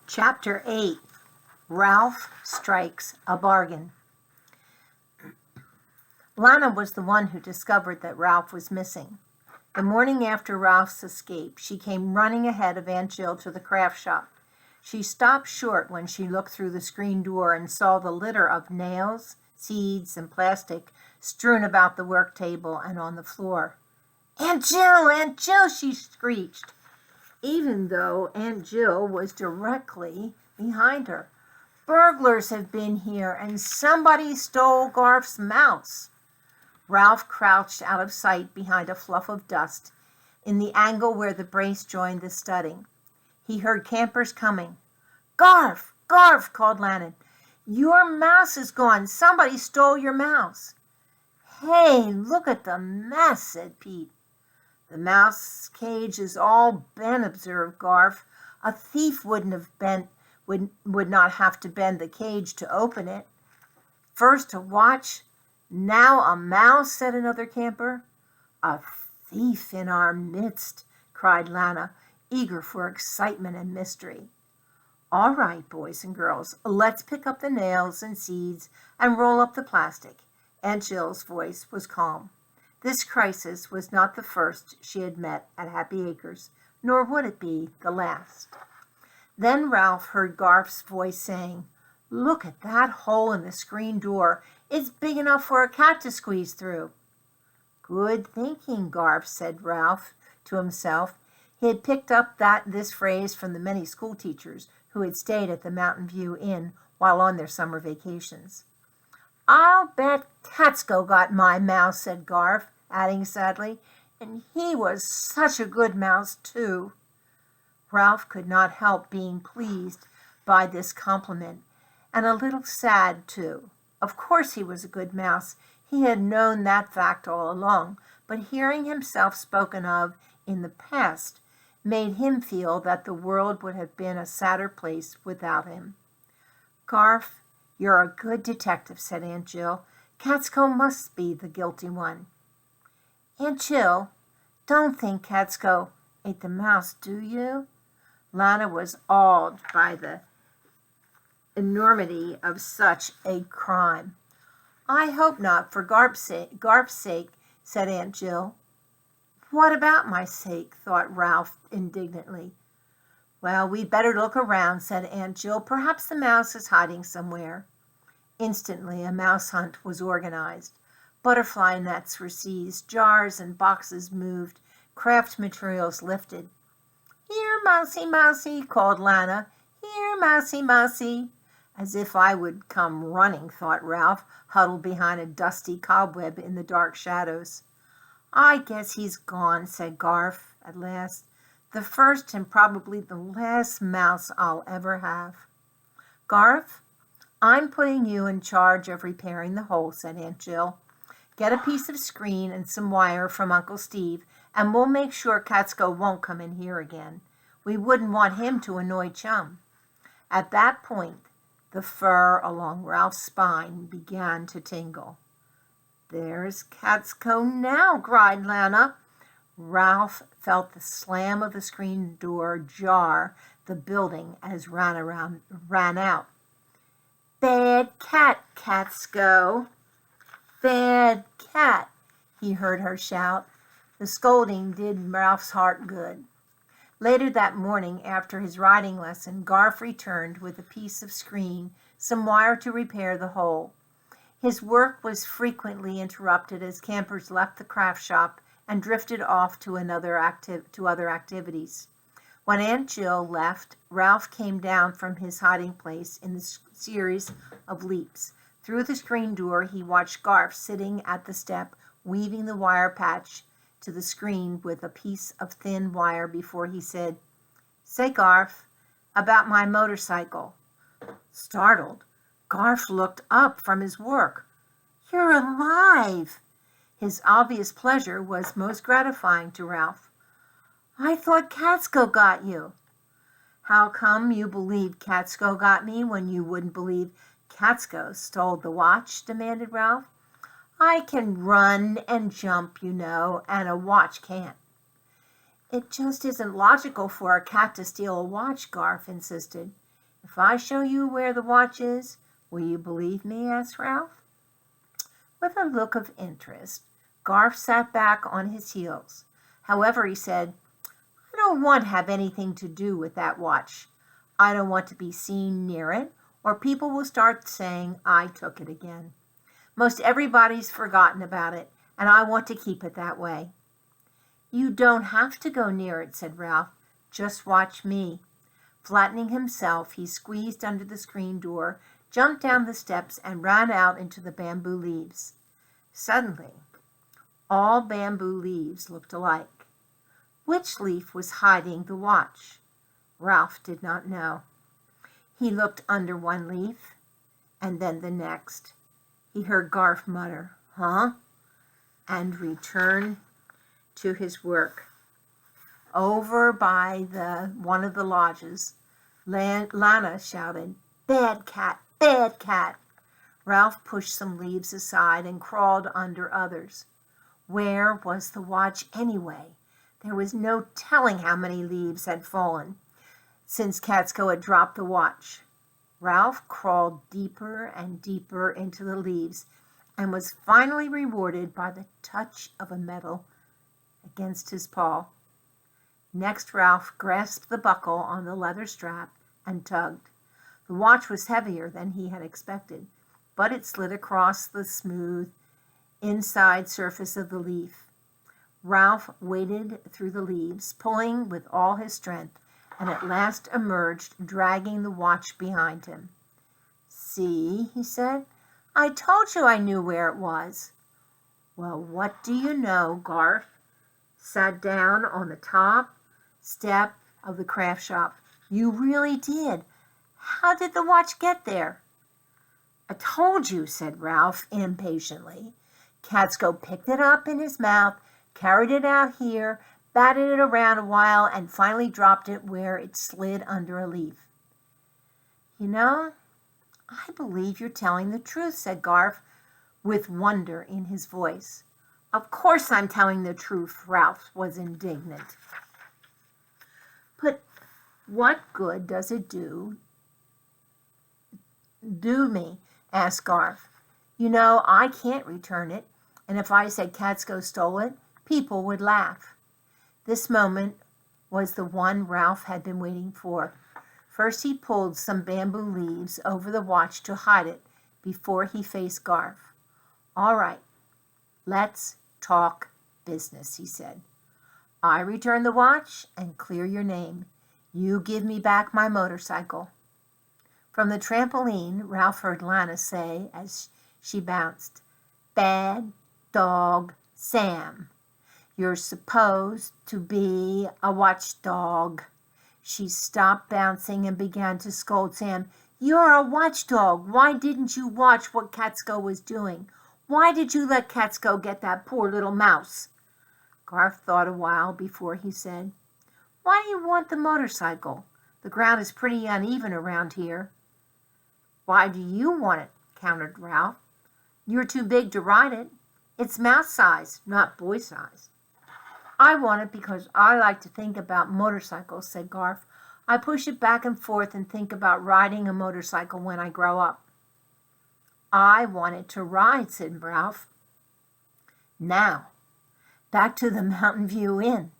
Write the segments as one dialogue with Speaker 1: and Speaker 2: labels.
Speaker 1: Chapter 8. Ralph Strikes a Bargain. Lana was the one who discovered that Ralph was missing. The morning after Ralph's escape, she came running ahead of Aunt Jill to the craft shop. She stopped short when she looked through the screen door and saw the litter of nails, seeds, and plastic strewn about the work table and on the floor. "Aunt Jill! Aunt Jill!" she screeched, even though Aunt Jill was directly behind her. "Burglars have been here, and somebody stole Garf's mouse." Ralph crouched out of sight behind a fluff of dust in the angle where the brace joined the studding. He heard campers coming. "Garf! Garf!" called Lannon. "Your mouse is gone. Somebody stole your mouse." "Hey, look at the mess," said Pete. "The mouse cage is all bent," observed Garf. "A thief would not have to bend the cage to open it." "First a watch, now a mouse," said another camper. "A thief in our midst," cried Lana, eager for excitement and mystery. "All right, boys and girls, let's pick up the nails and seeds and roll up the plastic." Aunt Jill's voice was calm. This crisis was not the first she had met at Happy Acres, nor would it be the last. Then Ralph heard Garf's voice saying, "Look at that hole in the screen door. It's big enough for a cat to squeeze through." "Good thinking, Garf," said Ralph to himself. He had picked up this phrase from the many school teachers who had stayed at the Mountain View Inn while on their summer vacations. "I'll bet Catsko got my mouse," said Garf, adding sadly, "and he was such a good mouse, too." Ralph could not help being pleased by this compliment, and a little sad, too. Of course he was a good mouse. He had known that fact all along, but hearing himself spoken of in the past made him feel that the world would have been a sadder place without him. "Garf, you're a good detective," said Aunt Jill. "Catsko must be the guilty one." "Aunt Jill, don't think Catsko ate the mouse, do you?" Lana was awed by the enormity of such a crime. "I hope not, for Garf's sake," said Aunt Jill. "What about my sake?" thought Ralph indignantly. "Well, we'd better look around," said Aunt Jill. "Perhaps the mouse is hiding somewhere." Instantly a mouse hunt was organized. Butterfly nets were seized, jars and boxes moved, craft materials lifted. "Here, Mousie, Mousie," called Lana. "Here, Mousie, Mousie." As if I would come running, thought Ralph, huddled behind a dusty cobweb in the dark shadows. "I guess he's gone," said Garf at last. "The first and probably the last mouse I'll ever have." "Garf, I'm putting you in charge of repairing the hole," said Aunt Jill. "Get a piece of screen and some wire from Uncle Steve, and we'll make sure Catsko won't come in here again. We wouldn't want him to annoy Chum." At that point, the fur along Ralph's spine began to tingle. "There's Catsko now," cried Lana. Ralph felt the slam of the screen door jar the building as ran out. "Bad cat, Catsko. Bad cat," he heard her shout. The scolding did Ralph's heart good. Later that morning, after his riding lesson, Garf returned with a piece of screen, some wire to repair the hole. His work was frequently interrupted as campers left the craft shop and drifted off to other activities. When Aunt Jill left, Ralph came down from his hiding place in a series of leaps. Through the screen door, he watched Garf sitting at the step, weaving the wire patch to the screen with a piece of thin wire before he said, "Say, Garf, about my motorcycle." Startled, Garf looked up from his work. "You're alive!" His obvious pleasure was most gratifying to Ralph. "I thought Catsko got you." "How come you believe Catsko got me when you wouldn't believe Catsko stole the watch?" demanded Ralph. "I can run and jump, you know, and a watch can't." "It just isn't logical for a cat to steal a watch," Garf insisted. If I show you where the watch is, will you believe me?" asked Ralph. With a look of interest, Garth sat back on his heels. However, he said, "I don't want to have anything to do with that watch. I don't want to be seen near it, or people will start saying I took it again. Most everybody's forgotten about it, and I want to keep it that way." "You don't have to go near it," said Ralph. "Just watch me." Flattening himself, he squeezed under the screen door, jumped down the steps, and ran out into the bamboo leaves. Suddenly, all bamboo leaves looked alike. Which leaf was hiding the watch? Ralph did not know. He looked under one leaf, and then the next. He heard Garth mutter, "Huh?" and return to his work. Over by one of the lodges, Lana shouted, "Bad cat, bad cat!" Ralph pushed some leaves aside and crawled under others. Where was the watch anyway? There was no telling how many leaves had fallen since Catsko had dropped the watch. Ralph crawled deeper and deeper into the leaves and was finally rewarded by the touch of a metal against his paw. Next, Ralph grasped the buckle on the leather strap and tugged. The watch was heavier than he had expected, but it slid across the smooth inside surface of the leaf. Ralph waded through the leaves, pulling with all his strength, and at last emerged, dragging the watch behind him. "See," he said, "I told you I knew where it was." "Well, what do you know?" Garth sat down on the top step of the craft shop. "You really did. How did the watch get there?" "I told you," said Ralph impatiently. "Catsko picked it up in his mouth, carried it out here, batted it around a while, and finally dropped it where it slid under a leaf." "You know, I believe you're telling the truth," said Garth, with wonder in his voice. "Of course I'm telling the truth," Ralph was indignant. "But what good does it do me?" asked Garth. "You know, I can't return it, and if I said Catsko stole it, people would laugh." This moment was the one Ralph had been waiting for. First he pulled some bamboo leaves over the watch to hide it before he faced Garth. "All right, let's talk business," he said. "I return the watch and clear your name. You give me back my motorcycle." From the trampoline, Ralph heard Lana say as she bounced, "Bad dog Sam. You're supposed to be a watchdog." She stopped bouncing and began to scold Sam. "You're a watchdog. Why didn't you watch what Catsko was doing? Why did you let Catsko get that poor little mouse?" Garth thought a while before he said, "Why do you want the motorcycle? The ground is pretty uneven around here." "Why do you want it?" countered Ralph. "You're too big to ride it. It's mouse size, not boy size." "I want it because I like to think about motorcycles," said Garth. "I push it back and forth and think about riding a motorcycle when I grow up." "I want it to ride," said Ralph. "Now, back to the Mountain View Inn.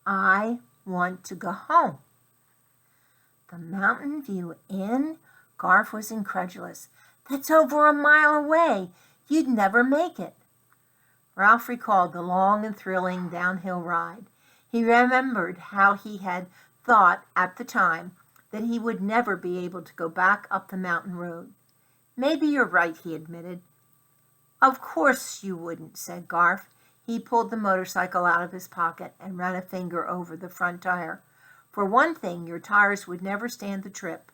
Speaker 1: I want to go home." "The Mountain View Inn?" Garth was incredulous. "That's over a mile away. You'd never make it." Ralph recalled the long and thrilling downhill ride. He remembered how he had thought at the time that he would never be able to go back up the mountain road. "Maybe you're right," he admitted. "Of course you wouldn't," said Garth. He pulled the motorcycle out of his pocket and ran a finger over the front tire. "For one thing, your tires would never stand the trip.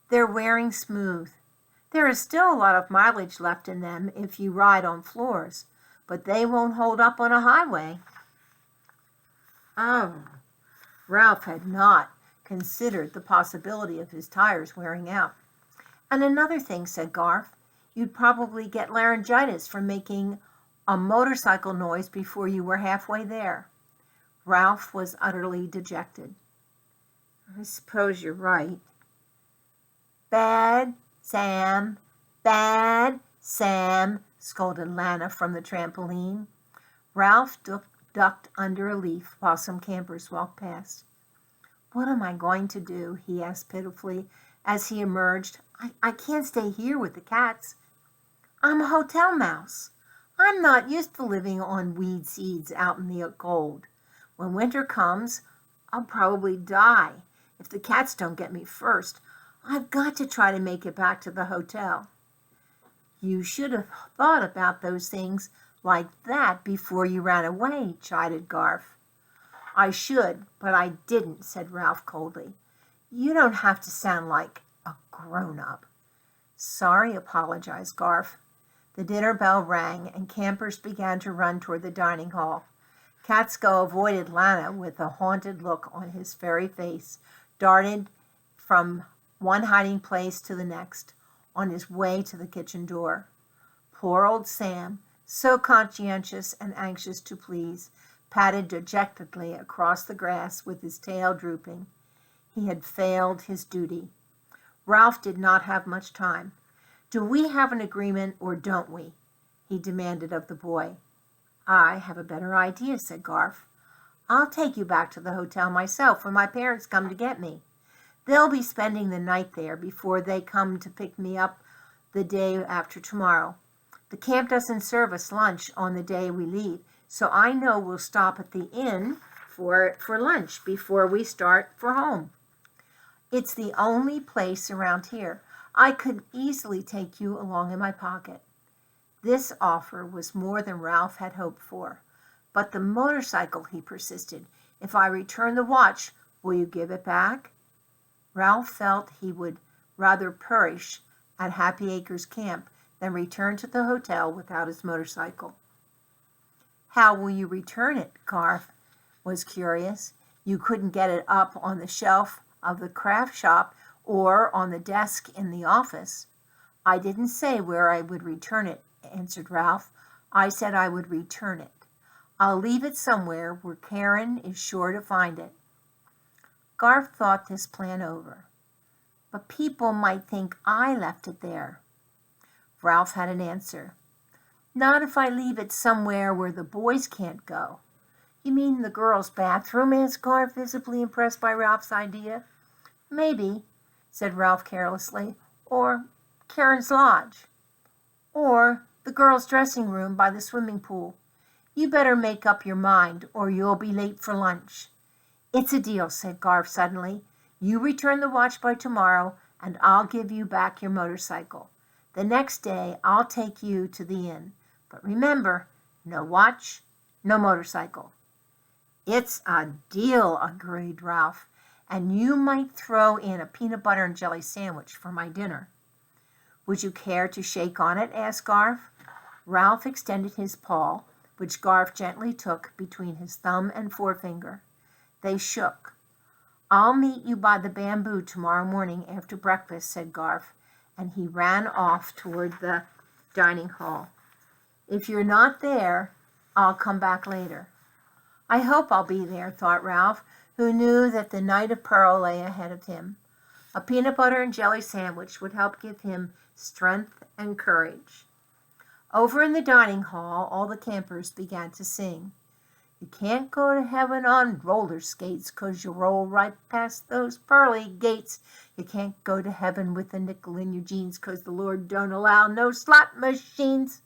Speaker 1: They're wearing smooth. There is still a lot of mileage left in them if you ride on floors, but they won't hold up on a highway." Oh, Ralph had not considered the possibility of his tires wearing out. "And another thing," said Garth, "you'd probably get laryngitis from making a motorcycle noise before you were halfway there." Ralph was utterly dejected. "I suppose you're right." Bad Sam, bad Sam, scolded Lana from the trampoline. Ralph ducked under a leaf while some campers walked past. What am I going to do? He asked pitifully as he emerged. I can't stay here with the cats. I'm a hotel mouse. I'm not used to living on weed seeds out in the cold. When winter comes, I'll probably die if the cats don't get me first. I've got to try to make it back to the hotel. You should have thought about those things like that before you ran away, chided Garf. I should, but I didn't, said Ralph coldly. You don't have to sound like a grown-up. Sorry, apologized Garf. The dinner bell rang, and campers began to run toward the dining hall. Catsko avoided Lana with a haunted look on his fairy face, darted from one hiding place to the next, on his way to the kitchen door. Poor old Sam, so conscientious and anxious to please, padded dejectedly across the grass with his tail drooping. He had failed his duty. Ralph did not have much time. Do we have an agreement or don't we? He demanded of the boy. I have a better idea, said Garf. I'll take you back to the hotel myself when my parents come to get me. They'll be spending the night there before they come to pick me up the day after tomorrow. The camp doesn't serve us lunch on the day we leave, so I know we'll stop at the inn for lunch before we start for home. It's the only place around here. I could easily take you along in my pocket. This offer was more than Ralph had hoped for. But the motorcycle, he persisted. If I return the watch, will you give it back? Ralph felt he would rather perish at Happy Acres Camp than return to the hotel without his motorcycle. How will you return it? Garf was curious. You couldn't get it up on the shelf of the craft shop or on the desk in the office. I didn't say where I would return it, answered Ralph. I said I would return it. I'll leave it somewhere where Karen is sure to find it. Garf thought this plan over. But people might think I left it there. Ralph had an answer. Not if I leave it somewhere where the boys can't go. You mean the girls' bathroom? Asked Garf, visibly impressed by Ralph's idea. Maybe, said Ralph carelessly, or Karen's lodge, or the girls' dressing room by the swimming pool. You better make up your mind, or you'll be late for lunch. It's a deal, said Garf suddenly. You return the watch by tomorrow, and I'll give you back your motorcycle. The next day, I'll take you to the inn. But remember, no watch, no motorcycle. It's a deal, agreed Ralph. And you might throw in a peanut butter and jelly sandwich for my dinner. Would you care to shake on it? Asked Garf. Ralph extended his paw, which Garf gently took between his thumb and forefinger. They shook. I'll meet you by the bamboo tomorrow morning after breakfast, said Garf, and he ran off toward the dining hall. If you're not there, I'll come back later. I hope I'll be there, thought Ralph, who knew that the night of peril lay ahead of him. A peanut butter and jelly sandwich would help give him strength and courage. Over in the dining hall, all the campers began to sing. You can't go to heaven on roller skates 'cause you roll right past those pearly gates. You can't go to heaven with a nickel in your jeans 'cause the Lord don't allow no slot machines.